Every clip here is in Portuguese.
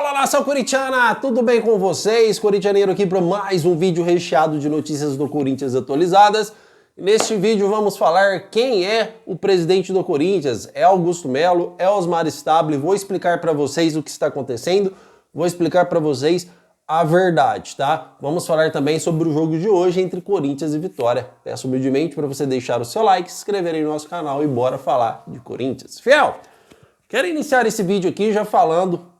Fala, nação corintiana! Tudo bem com vocês? Corintianeiro aqui para mais um vídeo recheado de notícias do Corinthians atualizadas. Neste vídeo vamos falar quem é o presidente do Corinthians. É Augusto Melo, é Osmar Stabile. Vou explicar para vocês o que está acontecendo. Vou explicar para vocês a verdade, tá? Vamos falar também sobre o jogo de hoje entre Corinthians e Vitória. Peço humildemente para você deixar o seu like, se inscrever aí no nosso canal e bora falar de Corinthians. Fiel, quero iniciar esse vídeo aqui já falando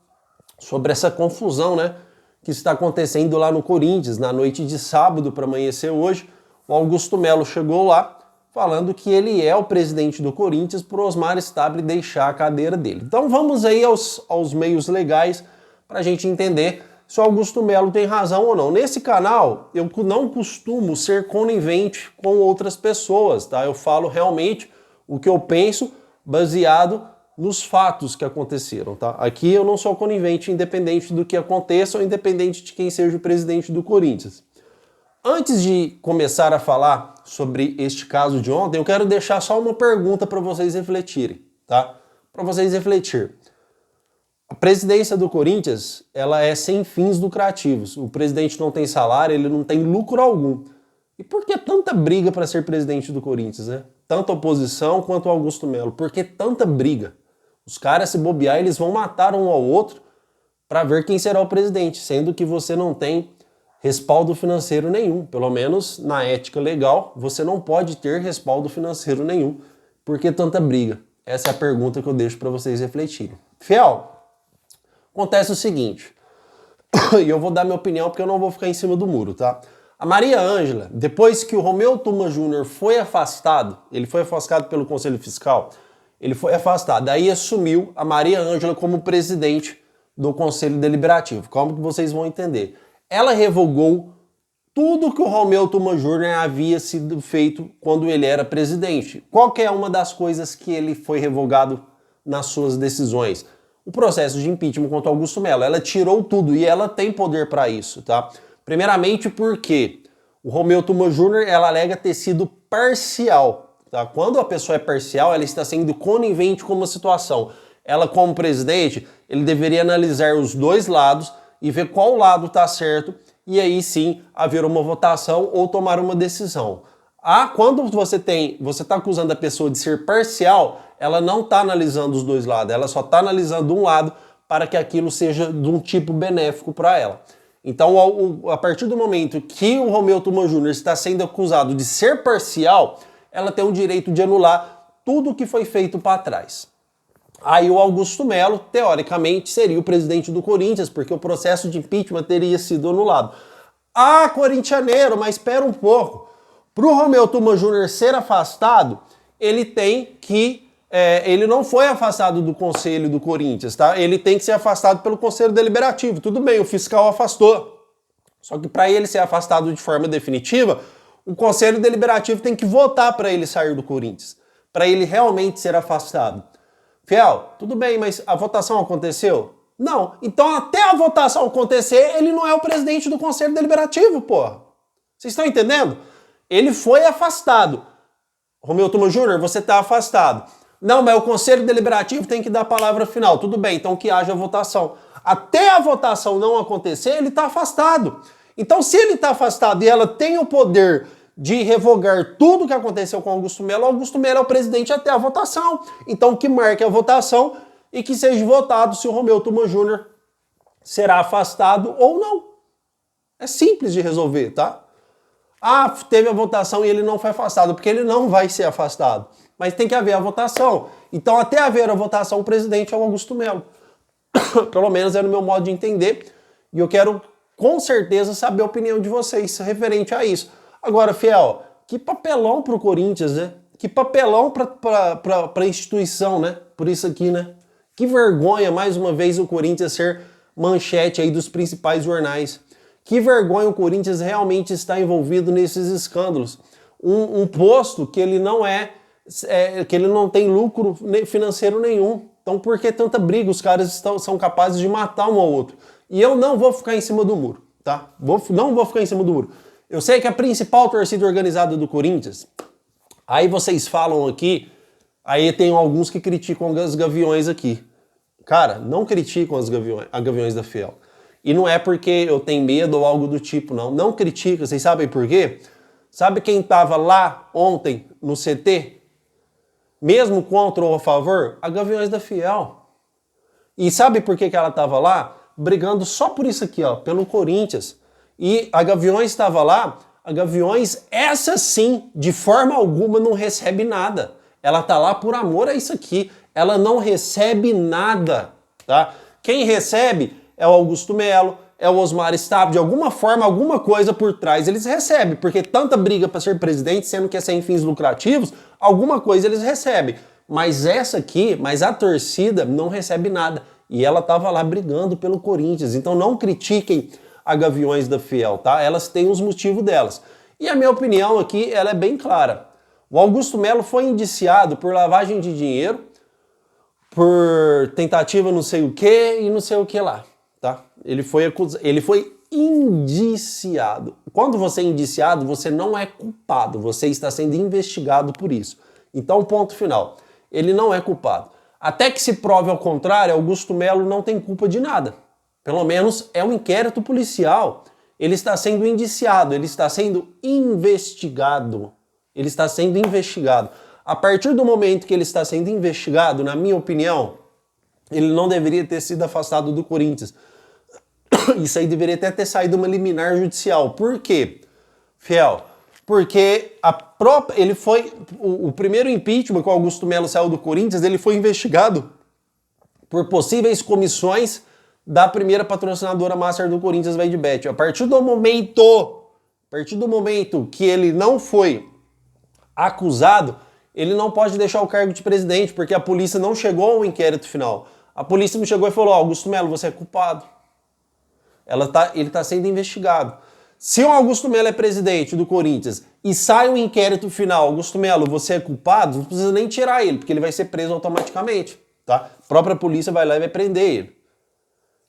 sobre essa confusão, né, que está acontecendo lá no Corinthians. Na noite de sábado para amanhecer hoje, o Augusto Melo chegou lá falando que ele é o presidente do Corinthians para o Osmar Stabile deixar a cadeira dele. Então vamos aí aos meios legais para a gente entender se o Augusto Melo tem razão ou não. Nesse canal eu não costumo ser conivente com outras pessoas, tá? Eu falo realmente o que eu penso baseado nos fatos que aconteceram, tá? Aqui eu não sou conivente, independente do que aconteça ou independente de quem seja o presidente do Corinthians. Antes de começar a falar sobre este caso de ontem, eu quero deixar só uma pergunta para vocês refletirem, tá? Para vocês refletirem. A presidência do Corinthians, ela é sem fins lucrativos. O presidente não tem salário, ele não tem lucro algum. E por que tanta briga para ser presidente do Corinthians, né? Tanto a oposição quanto o Augusto Melo. Por que tanta briga? Os caras, se bobear, eles vão matar um ao outro para ver quem será o presidente, sendo que você não tem respaldo financeiro nenhum. Pelo menos na ética legal, você não pode ter respaldo financeiro nenhum. Por que tanta briga? Essa é a pergunta que eu deixo para vocês refletirem. Fiel, acontece o seguinte, e eu vou dar minha opinião porque eu não vou ficar em cima do muro, tá? A Maria Ângela, depois que o Romeu Tuma Júnior foi afastado, ele foi afastado pelo Conselho Fiscal, ele foi afastado, daí assumiu a Maria Ângela como presidente do Conselho Deliberativo. Como que vocês vão entender? Ela revogou tudo que o Romeu Tuma Júnior havia sido feito quando ele era presidente. Qual que é uma das coisas que ele foi revogado nas suas decisões? O processo de impeachment contra Augusto Melo. Ela tirou tudo e ela tem poder para isso, tá? Primeiramente porque o Romeu Tuma Júnior, ela alega ter sido parcial. Tá? Quando a pessoa é parcial, ela está sendo conivente com uma situação. Ela, como presidente, ele deveria analisar os dois lados e ver qual lado está certo e aí sim haver uma votação ou tomar uma decisão. Quando você está acusando a pessoa de ser parcial, ela não está analisando os dois lados, ela só está analisando um lado para que aquilo seja de um tipo benéfico para ela. Então, a partir do momento que o Romeu Tuma Júnior está sendo acusado de ser parcial, ela tem o direito de anular tudo o que foi feito para trás. Aí o Augusto Melo, teoricamente, seria o presidente do Corinthians, porque o processo de impeachment teria sido anulado. Corintianeiro, mas espera um pouco. Para o Romeu Tuma Júnior ser afastado, ele tem que... ele não foi afastado do Conselho do Corinthians, tá? Ele tem que ser afastado pelo Conselho Deliberativo. Tudo bem, o fiscal afastou. Só que para ele ser afastado de forma definitiva, o Conselho Deliberativo tem que votar para ele sair do Corinthians, para ele realmente ser afastado. Fiel, tudo bem, mas a votação aconteceu? Não. Então até a votação acontecer, ele não é o presidente do Conselho Deliberativo, porra. Vocês estão entendendo? Ele foi afastado. Romeu Tuma Júnior, você está afastado. Não, mas o Conselho Deliberativo tem que dar a palavra final. Tudo bem, então que haja votação. Até a votação não acontecer, ele está afastado. Então se ele está afastado e ela tem o poder de revogar tudo que aconteceu com Augusto Melo é o presidente até a votação. Então que marque a votação e que seja votado se o Romeu Tuma Júnior será afastado ou não. É simples de resolver, tá? Teve a votação e ele não foi afastado, porque ele não vai ser afastado. Mas tem que haver a votação. Então até haver a votação, o presidente é o Augusto Melo. Pelo menos é no meu modo de entender. E eu quero com certeza saber a opinião de vocês referente a isso. Agora, Fiel, que papelão pro Corinthians, né? Que papelão pra instituição, né? Por isso aqui, né? Que vergonha, mais uma vez, o Corinthians ser manchete aí dos principais jornais. Que vergonha o Corinthians realmente está envolvido nesses escândalos. Um posto que ele não que ele não tem lucro financeiro nenhum. Então por que tanta briga? Os caras são capazes de matar um ao outro. E eu não vou ficar em cima do muro, tá? Não vou ficar em cima do muro. Eu sei que a principal torcida organizada do Corinthians, aí vocês falam aqui, aí tem alguns que criticam os Gaviões aqui. cara, não criticam as Gaviões da Fiel. E não é porque eu tenho medo ou algo do tipo, não. Não critica, vocês sabem por quê? Sabe quem estava lá ontem no CT? Mesmo contra ou a favor? A Gaviões da Fiel. E sabe por que ela estava lá? Brigando só por isso aqui, ó, pelo Corinthians. E a Gaviões estava lá, a Gaviões, essa sim, de forma alguma não recebe nada. Ela tá lá por amor a isso aqui. Ela não recebe nada, tá? Quem recebe é o Augusto Melo, é o Osmar Stabile, de alguma forma, alguma coisa por trás eles recebem, porque tanta briga para ser presidente, sendo que é sem fins lucrativos, alguma coisa eles recebem. Mas essa aqui, mas a torcida não recebe nada. E ela tava lá brigando pelo Corinthians. Então não critiquem a Gaviões da Fiel, tá? Elas têm os motivos delas. E a minha opinião aqui, ela é bem clara. O Augusto Melo foi indiciado por lavagem de dinheiro, por tentativa não sei o que e não sei o que lá, tá? Ele foi indiciado. Quando você é indiciado, você não é culpado, você está sendo investigado por isso. Então, ponto final. Ele não é culpado. Até que se prove ao contrário, Augusto Melo não tem culpa de nada. Pelo menos é um inquérito policial. Ele está sendo indiciado, ele está sendo investigado. Ele está sendo investigado. A partir do momento que ele está sendo investigado, na minha opinião, ele não deveria ter sido afastado do Corinthians. Isso aí deveria até ter saído uma liminar judicial. Por quê, Fiel? Porque ele foi o primeiro impeachment que o Augusto Melo saiu do Corinthians, ele foi investigado por possíveis comissões da primeira patrocinadora master do Corinthians, VaidBet. A partir do momento que ele não foi acusado, ele não pode deixar o cargo de presidente, porque a polícia não chegou ao inquérito final. A polícia não chegou e falou: Augusto Melo, você é culpado. Ele está sendo investigado. Se o Augusto Melo é presidente do Corinthians e sai um inquérito final, Augusto Melo, você é culpado, não precisa nem tirar ele, porque ele vai ser preso automaticamente, tá? A própria polícia vai lá e vai prender ele.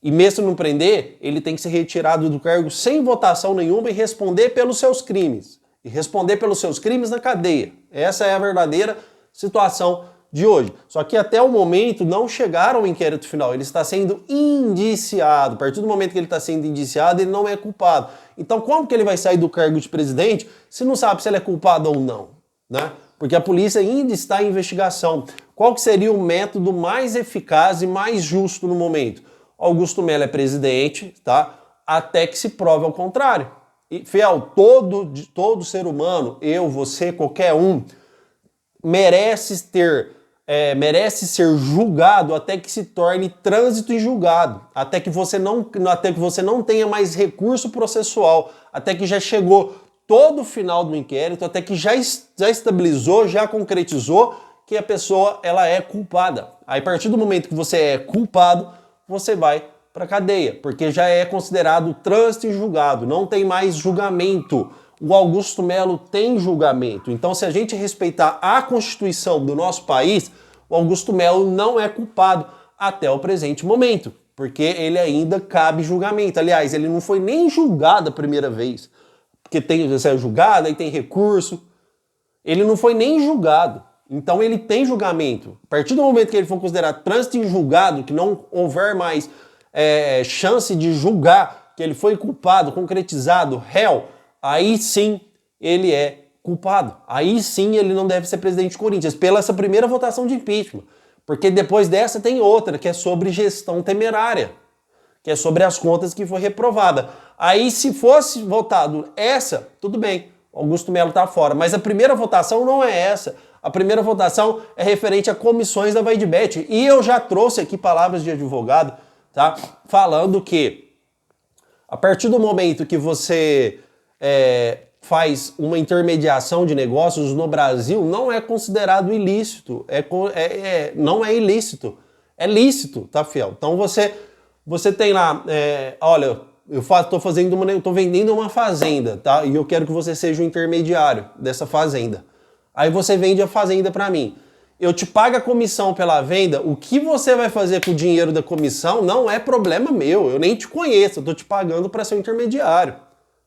E mesmo não prender, ele tem que ser retirado do cargo sem votação nenhuma e responder pelos seus crimes. E responder pelos seus crimes na cadeia. Essa é a verdadeira situação de hoje. Só que até o momento não chegaram ao inquérito final. Ele está sendo indiciado. A partir do momento que ele está sendo indiciado, ele não é culpado. Então como que ele vai sair do cargo de presidente se não sabe se ele é culpado ou não, né? Porque a polícia ainda está em investigação. Qual que seria o método mais eficaz e mais justo no momento? Augusto Melo é presidente, tá? Até que se prove ao contrário. E, Fiel, todo ser humano, eu, você, qualquer um, merece ser julgado até que se torne trânsito em julgado, até que você não tenha mais recurso processual, até que já chegou todo o final do inquérito, até que já estabilizou, já concretizou que a pessoa ela é culpada. Aí, a partir do momento que você é culpado, você vai para cadeia, porque já é considerado trânsito em julgado, não tem mais julgamento. O Augusto Melo tem julgamento. Então, se a gente respeitar a Constituição do nosso país, o Augusto Melo não é culpado até o presente momento, porque ele ainda cabe julgamento. Aliás, ele não foi nem julgado a primeira vez, porque você é julgado, aí tem recurso. Ele não foi nem julgado. Então, ele tem julgamento. A partir do momento que ele for considerado trânsito em julgado, que não houver mais chance de julgar que ele foi culpado, concretizado, réu, aí sim ele é culpado. Aí sim ele não deve ser presidente do Corinthians, pela essa primeira votação de impeachment. Porque depois dessa tem outra, que é sobre gestão temerária, que é sobre as contas que foi reprovada. Aí se fosse votado essa, tudo bem, Augusto Melo tá fora. Mas a primeira votação não é essa. A primeira votação é referente a comissões da VaidBet. E eu já trouxe aqui palavras de advogado, tá? Falando que a partir do momento que você faz uma intermediação de negócios no Brasil, não é considerado ilícito. Não é ilícito. É lícito, tá, Fiel? Então você tem lá, olha, tô vendendo uma fazenda, tá? E eu quero que você seja o intermediário dessa fazenda. Aí você vende a fazenda para mim. Eu te pago a comissão pela venda, o que você vai fazer com o dinheiro da comissão não é problema meu, eu nem te conheço, eu tô te pagando para ser um intermediário.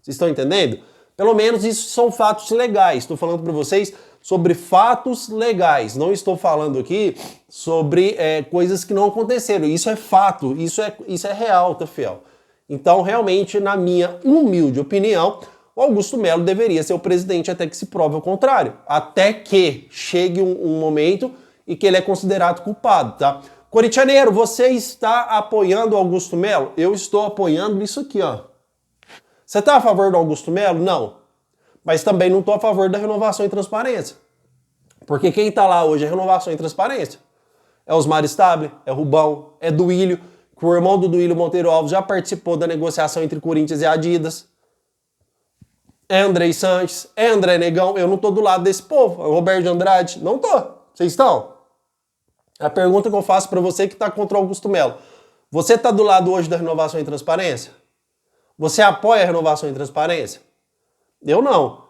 Vocês estão entendendo? Pelo menos isso são fatos legais, estou falando para vocês sobre fatos legais. Não estou falando aqui sobre coisas que não aconteceram. Isso é fato, isso é real, tá, fiel? Então, realmente, na minha humilde opinião, o Augusto Melo deveria ser o presidente até que se prove o contrário. Até que chegue um momento e que ele é considerado culpado, tá? Corintianeiro, você está apoiando o Augusto Melo? Eu estou apoiando isso aqui, ó. Você está a favor do Augusto Melo? Não. Mas também não estou a favor da renovação e transparência. Porque quem está lá hoje é renovação e transparência. É Osmar Stable, é Rubão, é Duílio, que o irmão do Duílio Monteiro Alves já participou da negociação entre Corinthians e Adidas. É Andrei Sanches, é André Negão. Eu não estou do lado desse povo. É o Roberto de Andrade. Não estou. Vocês estão? A pergunta que eu faço para você que está contra o Augusto Melo. Você está do lado hoje da renovação e transparência? Você apoia a renovação e transparência? Eu não.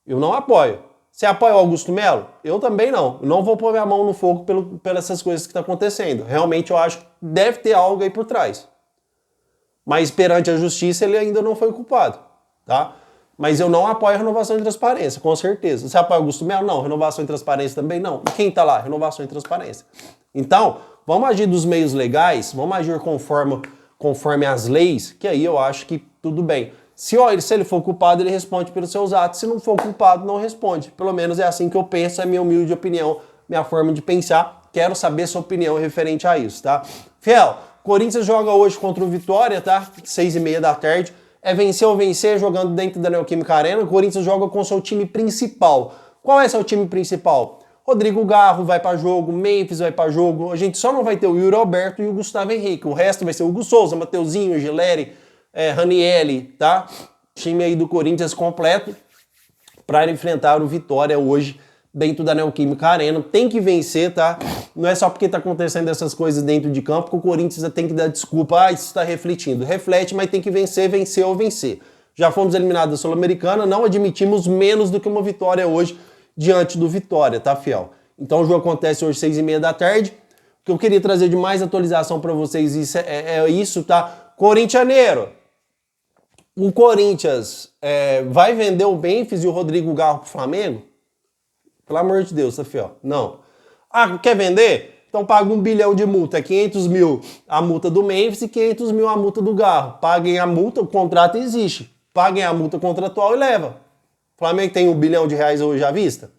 Eu não apoio. Você apoia o Augusto Melo? Eu também não. Eu não vou pôr minha mão no fogo pelas essas coisas que estão acontecendo. Realmente eu acho que deve ter algo aí por trás. Mas perante a justiça ele ainda não foi culpado. Tá? Mas eu não apoio a renovação e transparência, com certeza. Você apoia o Augusto Melo? Não. Renovação e transparência também não. E quem está lá? Renovação e transparência. Então, vamos agir dos meios legais, vamos agir conforme as leis, que aí eu acho que tudo bem. Se ele for culpado, ele responde pelos seus atos. Se não for culpado, não responde. Pelo menos é assim que eu penso, é a minha humilde opinião, minha forma de pensar. Quero saber sua opinião referente a isso, tá? Fiel, Corinthians joga hoje contra o Vitória, tá? 6h30 da tarde. É vencer ou vencer jogando dentro da Neoquímica Arena. O Corinthians joga com seu time principal. Qual é seu time principal? Rodrigo Garro vai para jogo, Memphis vai para jogo. A gente só não vai ter o Yuri Alberto e o Gustavo Henrique. O resto vai ser o Hugo Souza, Mateuzinho, Gileri, Ranielli, tá? Time aí do Corinthians completo para enfrentar o Vitória hoje dentro da Neoquímica Arena. Tem que vencer, tá? Não é só porque tá acontecendo essas coisas dentro de campo que o Corinthians tem que dar desculpa. Isso está refletindo. Reflete, mas tem que vencer, vencer ou vencer. Já fomos eliminados da Sul-Americana, não admitimos menos do que uma vitória hoje diante do Vitória, tá, fiel? Então o jogo acontece hoje 6h30 da tarde. O que eu queria trazer de mais atualização para vocês é isso, tá? Corintianeiro, o Corinthians vai vender o Memphis e o Rodrigo Garro pro Flamengo? Pelo amor de Deus, tá, fiel? Não. Ah, quer vender? Então paga 1 bilhão de multa. É 500 mil a multa do Memphis e 500 mil a multa do Garro. Paguem a multa, o contrato existe. Paguem a multa contratual e leva. O Flamengo tem 1 bilhão de reais hoje à vista?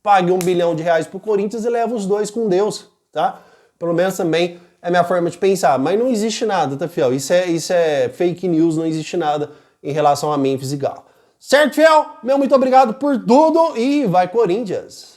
Pague 1 bilhão de reais pro Corinthians e leva os dois com Deus, tá? Pelo menos também é a minha forma de pensar. Mas não existe nada, tá, fiel? Isso é fake news, não existe nada em relação a Memphis e Garro. Certo, fiel? Meu muito obrigado por tudo e vai Corinthians!